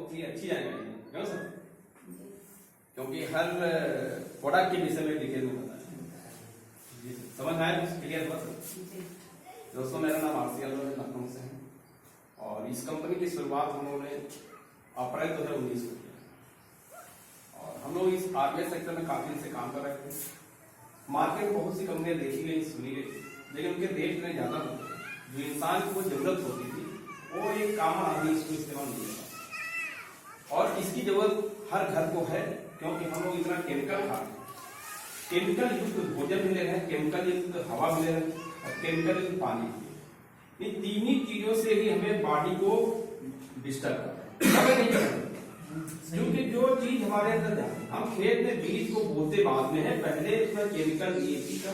बहुत ही अच्छी जानकारी है, क्यों सर? क्योंकि हर प्रोडक्ट के विषय में डिटेल में बताया जी। समझ में आया? क्लियर हुआ सर? दोस्तों मेरा नाम आरसी यादव है, लखनऊ से है और इस कंपनी की शुरुआत हम लोगों ने अप्रैल 2019 को किया और हम लोग इस आरबीआई सेक्टर में काफी दिन से काम कर रहे थे। मार्केट में बहुत सी कंपनियां देखी गई, सुनी गई, लेकिन उनके रेट इतने ज्यादा होते हैं जो इंसान को जरूरत होती थी वो एक कॉमन आदमी इसको इस्तेमाल नहीं करता और इसकी जरूरत हर घर को है, क्योंकि हम लोग इतना केमिकल खा रहे हैं, केमिकल युक्त भोजन भी ले रहे हैं, केमिकल युक्त हवा भी ले रहे हैं और केमिकल युक्त पानी भी। इन तीन ही चीजों से ही हमें बॉडी को डिस्टर्ब कर रहा है। क्योंकि जो चीज हमारे अंदर जाती, हम खेत में बीज को बोते बाद में है, पहले उसमें केमिकल डीएपी का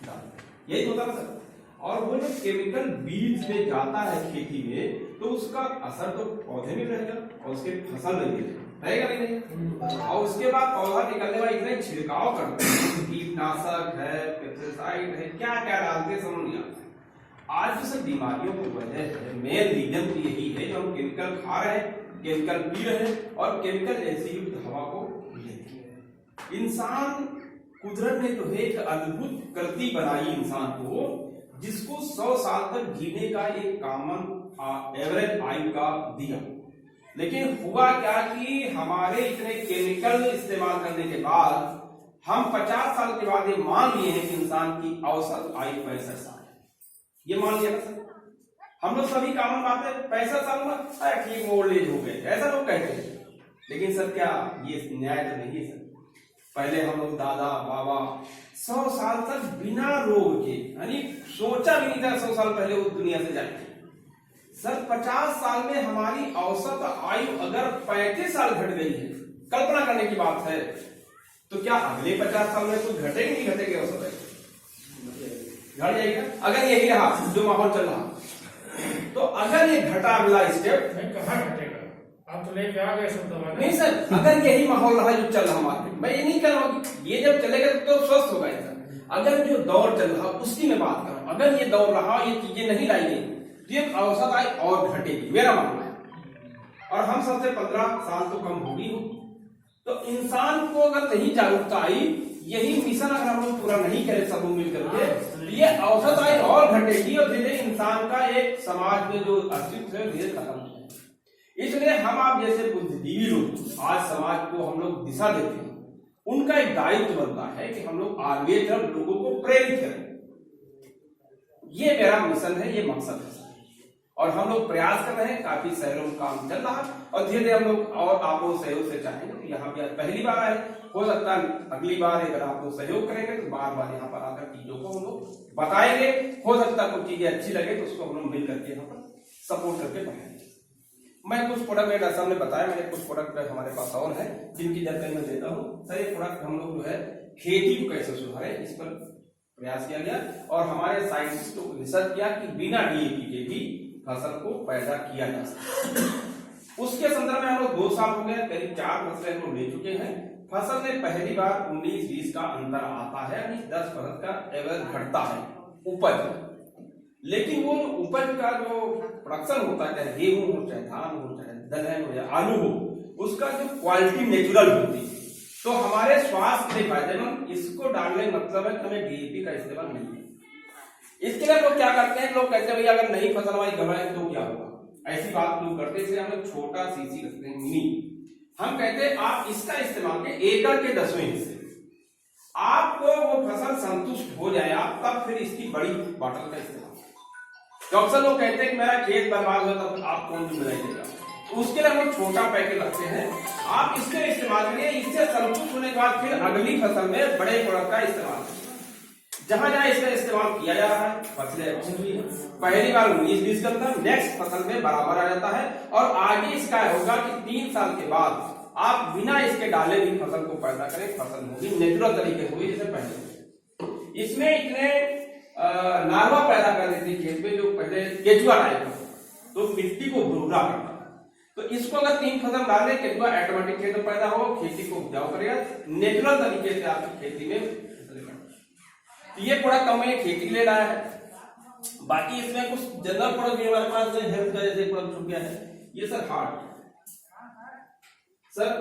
डालते, यही होता है सर। और वो जो केमिकल बीज में जाता है खेती में, तो उसका असर तो पौधे में रहेगा और उसके फसल में भी रहेगा नहीं। और उसके बाद पौधा निकलने वाले इतने छिड़काव करते हैं, कीटनाशक है, पेस्टिसाइड है, क्या क्या डालते समझ नहीं आता। आज जो सब बीमारियों की वजह है, मेन रीजन तो यही है जो हम केमिकल खा रहे हैं, केमिकल पी रहे हैं और केमिकल जैसी युक्त हवा को लेते हैं। इंसान कुदरत ने तो एक अद्भुत कृति बनाई इंसान को, जिसको 100 साल तक जीने का एक कॉमन एवरेज आयु का दिया। लेकिन हुआ क्या कि हमारे इतने केमिकल इस्तेमाल करने के बाद हम 50 साल के बाद ये मान लिए हैं कि इंसान की औसत आयु 65 साल है। ये मान लिया सर। हम लोग सभी कॉमन बात है 65 साल में ठीक ओल्ड एज हो गए, ऐसा लोग कहते हैं। लेकिन सर क्या ये न्याय तो नहीं है सर। पहले हम लोग दादा बाबा 100 साल तक बिना रोग के, यानी सोचा भी नहीं था 100 साल पहले वो दुनिया से जाएंगे। सर 50 साल में हमारी औसत आयु अगर 35 साल घट गई है, कल्पना करने की बात है, तो क्या अगले 50 साल में कुछ घटेगी नहीं घटेगी औसत आयु? घट जाएगा अगर यही रहा जो माहौल चल रहा। तो अगर ये घटा अगला स्टेप कहाँ घटेगा? आप तो लेके आ गए सब दवा। नहीं सर, अगर यही माहौल रहा जो चल रहा मार्केट, मैं ये नहीं कह रहा हूँ कि ये जब चलेगा तो स्वस्थ होगा इंसान। अगर जो दौर चल रहा उसकी मैं बात कर रहा हूँ, अगर ये दौर रहा, ये चीजें नहीं लाई गई तो ये औसत आय और घटेगी, मेरा मानना है। और हम सबसे 15 साल तो कम होगी हो, तो इंसान को अगर नहीं जागरूकता आई, यही मिशन अगर हम लोग पूरा नहीं करें सब मिल करके, ये औसत आय और घटेगी और धीरे इंसान का एक समाज में जो अस्तित्व है धीरे खत्म हो जाएगा। इसलिए हम आप जैसे बुद्धिजीवी लोग आज समाज को हम लोग दिशा देते हैं, उनका एक दायित्व बनता है कि हम लोग आगे तरफ लोगों को प्रेरित करें। ये मेरा मिशन है, ये मकसद है और हम लोग प्रयास कर रहे हैं। काफी शहरों में काम चल रहा है और धीरे धीरे हम लोग और आपको सहयोग से चाहेंगे। तो यहाँ पे पहली बार आए, हो सकता है अगली बार अगर आप लोग सहयोग करेंगे तो बार बार यहाँ पर आकर चीजों को हम लोग बताएंगे। हो सकता है कुछ चीजें अच्छी लगे तो उसको हम लोग मिल करके यहाँ पर सपोर्ट करके बढ़ाएंगे। मैं कुछ प्रोडक्ट मेरे सामने बताया, मैंने कुछ प्रोडक्ट हमारे पास और है जिनकी जानकारी मैं देता हूँ। सर ये प्रोडक्ट हम लोग जो है खेती को कैसे सुधारे, इस पर प्रयास किया गया और हमारे साइंटिस्टों को रिसर्च किया कि बिना डीएपी के भी फसल को पैदा किया जा सकता। उसके संदर्भ में हम लोग 2 साल हो गए, करीब 4 फसलें हम लोग ले चुके हैं। फसल में पहली बार 19-20 का अंतर आता है, 10% का एवरेज घटता है उपज। लेकिन वो उपज का जो प्रोडक्शन होता है, चाहे गेहूं हो, चाहे धान हो, चाहे दलहन हो या आलू हो, उसका जो क्वालिटी नेचुरल होती है, तो हमारे स्वास्थ्य के फायदेमंद। इसको डालने मतलब है कि हमें डीएपी का इस्तेमाल नहीं है। इसके लिए लोग क्या करते हैं, लोग कहते हैं भैया अगर नहीं फसल हमारी घबराए तो क्या होगा, ऐसी बात लोग करते हैं। इसलिए हम लोग छोटा सीसी रखते हैं, मिनी। हम कहते हैं आप इसका इस्तेमाल करें एकड़ के 10वें हिस्से, आपको वो फसल संतुष्ट हो जाए आप तब फिर इसकी बड़ी बॉटल का इस्तेमाल। तो अक्सर लोग कहते हैं कि मेरा खेत बर्बाद होता तो आप कौन जिम्मेदारी, उसके लिए हम लोग छोटा पैकेट रखते हैं। आप इसके इस्तेमाल करिए, इससे संतुष्ट होने के बाद फिर अगली फसल में बड़े प्रोडक्ट का इस्तेमाल करिए। जहां जहां इसका इस्तेमाल किया जा रहा है फसलें अच्छी हुई है। पहली बार 19-20 का अंतर, नेक्स्ट फसल में बराबर आ जाता है और आगे इसका होगा कि 3 साल के बाद आप बिना इसके डाले भी फसल को पैदा करें, फसल होगी नेचुरल तरीके से हुई जैसे पहले। इसमें इतने लार्वा पैदा कर देती खेत में जो पहले केचुआ टाइप का, तो मिट्टी को भुरभुरा करता है। तो इसको अगर 3 फसल डालें, केचुआ ऑटोमेटिक खेत में पैदा हो, खेती को उपजाऊ करेगा, नेचुरल तरीके से आपकी खेती में। तो ये प्रोडक्ट हमने खेती के लिए लाया है। बाकी इसमें कुछ जनरल प्रोडक्ट भी हमारे पास हेल्थ का जैसे प्रोडक्ट छुप गया है। ये सर हार्ट सर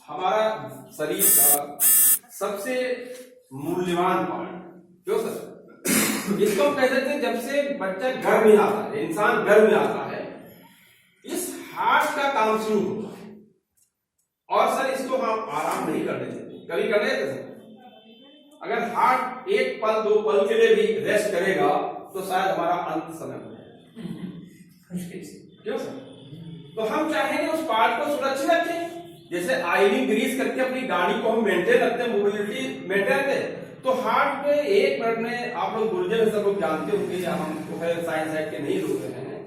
हमारा शरीर का सबसे मूल्यवान पार्ट, क्यों सर, इसको हम कह देते हैं जब से बच्चा घर में आता है, इंसान घर में आता है, इस हार्ट का काम शुरू होता है। और सर इसको हम आराम नहीं करने देते, कभी कर देते सर? अगर हार्ट एक पल दो पल के लिए भी रेस्ट करेगा तो शायद हमारा अंत समय हो जाएगा, क्यों सर? तो हम चाहेंगे उस पार्ट को सुरक्षित रखें, जैसे ऑयलिंग ग्रीस करके अपनी गाड़ी को हम मेंटेन रखते हैं, मोबिलिटी मेंटेन रखते हैं, तो हार्ट में एक मिनट में, आप लोग गुरुजन सब लोग जानते होंगे या हम साइंस साइड के नहीं लोग हैं,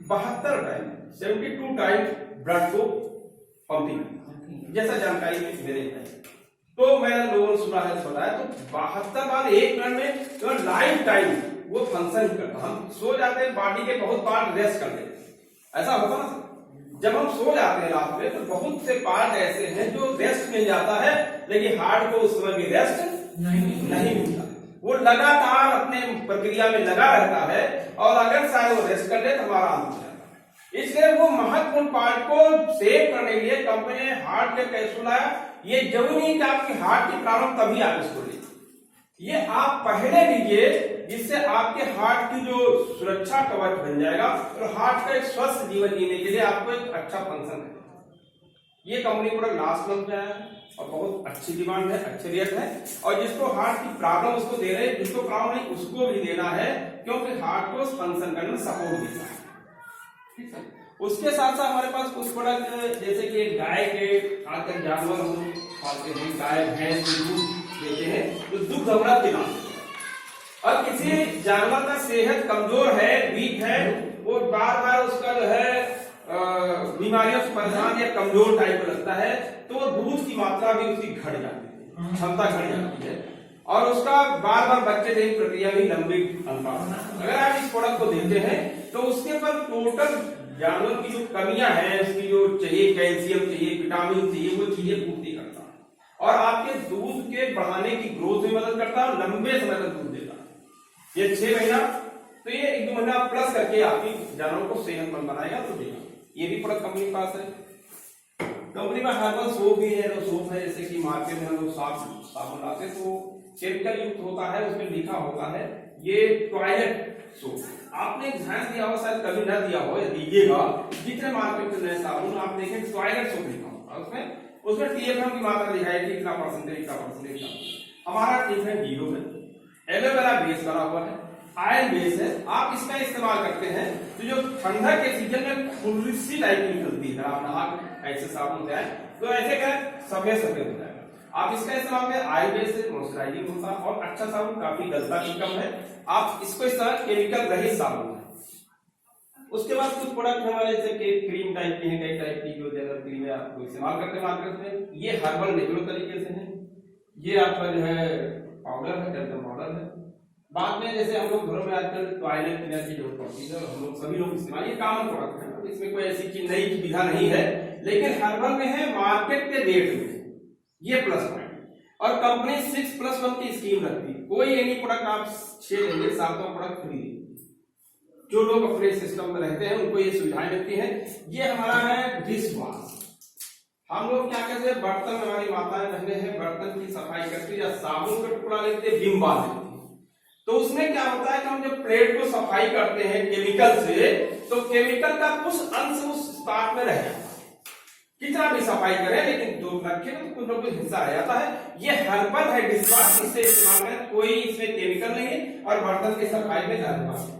72 टाइम 72 टाइम ब्लड को पंपिंग, जैसा जानकारी मेरे है। तो मैंने लोगों ने सुना है, बताया, तो 72 बार एक मिनट में तो लाइफ टाइम वो फंक्शन ही करता। हम सो जाते हैं, बॉडी के बहुत पार्ट रेस्ट कर लेते, ऐसा होता ना। जब हम सो जाते हैं रात में तो बहुत से पार्ट ऐसे हैं जो रेस्ट मिल जाता है, लेकिन हार्ट को उस समय भी रेस्ट नहीं मिलता। वो लगातार अपने प्रक्रिया में लगा रहता है, और अगर शायद वो रेस्ट कर ले तो हमारा अंत हो जाता है। इसलिए वो महत्वपूर्ण पार्ट को सेव करने के लिए कंपनी ने हार्ट के कैप्सूल लाया। ये जरूरी नहीं कि आपकी हार्ट की प्रॉब्लम तभी आप इसको लीजिए, ये आप पहले लीजिए, जिससे आपके हार्ट की जो सुरक्षा कवच बन जाएगा और हार्ट का एक स्वस्थ जीवन जीने के लिए आपको एक अच्छा फंक्शन है। ये कंपनी प्रोडक्ट लास्ट मंथ में आया है और बहुत अच्छी डिमांड है, अच्छे रेट है, और जिसको हार्ट की प्रॉब्लम उसको दे रहे हैं, जिसको प्रॉब्लम नहीं उसको भी देना है, क्योंकि हार्ट को फंक्शन करने में सपोर्ट देता है, ठीक है। उसके साथ साथ हमारे पास कुछ प्रोडक्ट, जैसे कि गाय के आकर जानवर हम पालते हैं, गाय भैंस दूध देते हैं, तो दुग्ध अमृत के नाम, और किसी जानवर का सेहत कमजोर है, वीक है, वो बार बार उसका जो है बीमारियों से परेशान या कमजोर टाइप लगता है, तो दूध की मात्रा भी उसकी घट जाती है, क्षमता घट जाती है, और उसका बार बार बच्चे देने की प्रक्रिया भी लंबी अंतर। अगर आप इस प्रोडक्ट को देते हैं तो उसके ऊपर टोटल जानवर की जो कमियां हैं, उसकी जो चाहिए कैल्शियम चाहिए, विटामिन चाहिए, वो चीजें पूर्ति करता है, और आपके दूध के बढ़ाने की ग्रोथ में मदद करता है, और लंबे समय तक दूध देता है। ये 6 महीना, तो ये 1-2 महीना प्लस करके आपकी जानवरों को सेहतमंद बनाएगा, तो देगा। ये भी प्रोडक्ट कंपनी के पास है। कंपनी में हर्बल सोप भी है, तो सोप है, जैसे कि मार्केट में हम लोग साबुन लाते हैं तो केमिकल युक्त होता है, उसमें लिखा होता है ये टॉयलेट सोप। आपने ध्यान दिया हो, शायद कभी ना दिया हो, या दीजिएगा, जितने मार्केट में नए साबुन आप देखें टॉयलेट सोप लिखा होता है, उसमें TFM की मात्रा दिखाई थी, इतना परसेंटेज। हमारा TFM 0 है, एलोवेरा बेस बना हुआ है, आयल बेस है। आप इसका इस्तेमाल करते हैं तो जो ठंडक के सीजन में फुल्सी टाइप की निकलती है, आप नहा ऐसे साबुन जाए तो ऐसे क्या सफेद हो जाएगा। आप इसका इस्तेमाल में आयल बेस से मॉइस्चराइजिंग होता है, और अच्छा साबुन, काफी गलता भी कम है। आप इसको इस्तेमाल केमिकल रहित साबुन है। उसके बाद कुछ प्रोडक्ट हमारे जैसे क्रीम टाइप के हैं, कई टाइप की जो जनरल क्रीम आपको इस्तेमाल करते मार्केट में, ये हर्बल नेचुरल तरीके से है। ये आपका जो है पाउडर है, कैल्शियम पाउडर है। बाद में जैसे हम लोग घरों में आजकल टॉयलेट क्लीनर की जरूरत पड़ती है, हम लोग सभी लोग इस्तेमाल, ये कॉमन प्रोडक्ट है, इसमें कोई ऐसी चीज नई सुविधा नहीं है, लेकिन हर्बल में है, मार्केट के रेट में, ये प्लस पॉइंट। और कंपनी 6+1 की स्कीम रखती है, कोई एनी प्रोडक्ट आप 6 लेंगे 7वां प्रोडक्ट फ्री। जो लोग अपने सिस्टम में रहते हैं उनको ये सुविधाएं मिलती है। ये हमारा है डिश वॉश। हम लोग क्या कहते हैं, बर्तन में हमारी माताएं बहने हैं, बर्तन की सफाई करती है, या साबुन का टुकड़ा लेते हैं, विम बार लेते हैं, तो उसमें क्या होता है कि हम जब प्लेट को सफाई करते हैं केमिकल से, तो केमिकल का कुछ अंश उस पार्ट में रह जाता है, कितना भी सफाई करें, लेकिन जो रखे तो कुछ ना कुछ हिस्सा रह जाता है। ये हर्बल है डिश वॉश, इससे इस्तेमाल करें, कोई इसमें केमिकल नहीं है, और बर्तन की सफाई में धन्यवाद।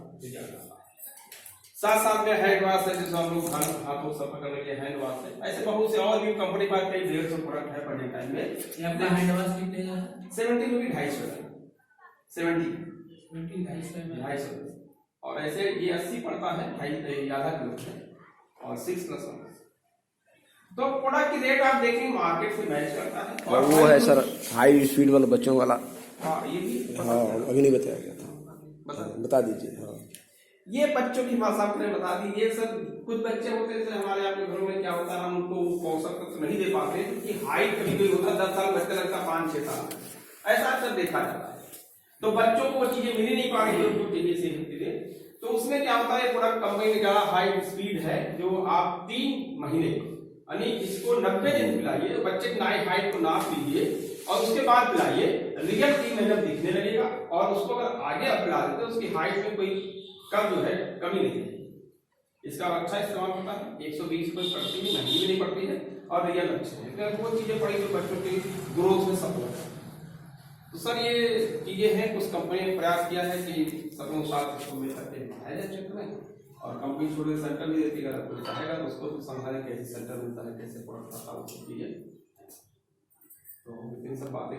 साथ में हैंड वॉश है, जिसको हम लोग हाथों सफा करने के लिए हैंड वॉश है। ऐसे बहुत से और भी कंपनी के पास कई 150 प्रोडक्ट है प्रेजेंट टाइम में। आपका हैंड वॉश कितने का है? 70 रुपये 250 है, 70 250, और ऐसे ये 80 पड़ता है, आधा किलो है, और 6+1। तो प्रोडक्ट की रेट आप देखेंगे मार्केट से मैच करता है। और वो है सर हाई स्पीड वाला बच्चों वाला। हाँ, ये भी अभी नहीं बताया गया था, बता दीजिए। हाँ, ये बच्चों की भाषा ने बता दी। ये सर कुछ बच्चे होते हैं, हमारे आपके घरों में क्या होता है, हम उनको पोषक तत्व नहीं दे पाते, क्योंकि हाइट कभी कोई होता है 10 साल बच्चा लगता है 5-6 साल, ऐसा अक्सर देखा जाता है। तो बच्चों को वो चीजें मिल ही नहीं पा रही, उनको चीजें से तो उसमें क्या होता है, प्रोडक्ट कंपनी में ज्यादा हाई स्पीड है, जो आप 3 महीने यानी इसको 90 दिन पिलाइए, बच्चे की हाइट को नाप लीजिए और उसके बाद पिलाइए, रियल 3 महीने में दिखने लगेगा। और उसको अगर आगे आप पिला देते तो उसकी हाइट में कोई कम जो है कमी नहीं है। इसका अच्छा इस्तेमाल होता है, 120 रुपये पड़ती है, महंगी भी नहीं पड़ती है और रियल अच्छे हैं, क्योंकि वो चीजें पड़ी तो बच्चों की ग्रोथ में सपोर्ट है। तो सर ये चीजें हैं, कुछ कंपनी ने प्रयास किया है कि सबों साथ इसको मिल करके दिखाया जाए क्षेत्र में, और कंपनी छोटे सेंटर भी देती है, अगर कोई चाहेगा तो उसको भी समझाने कैसे सेंटर मिलता है, कैसे प्रोडक्ट आता है, वो चीजें। तो इन सब बातें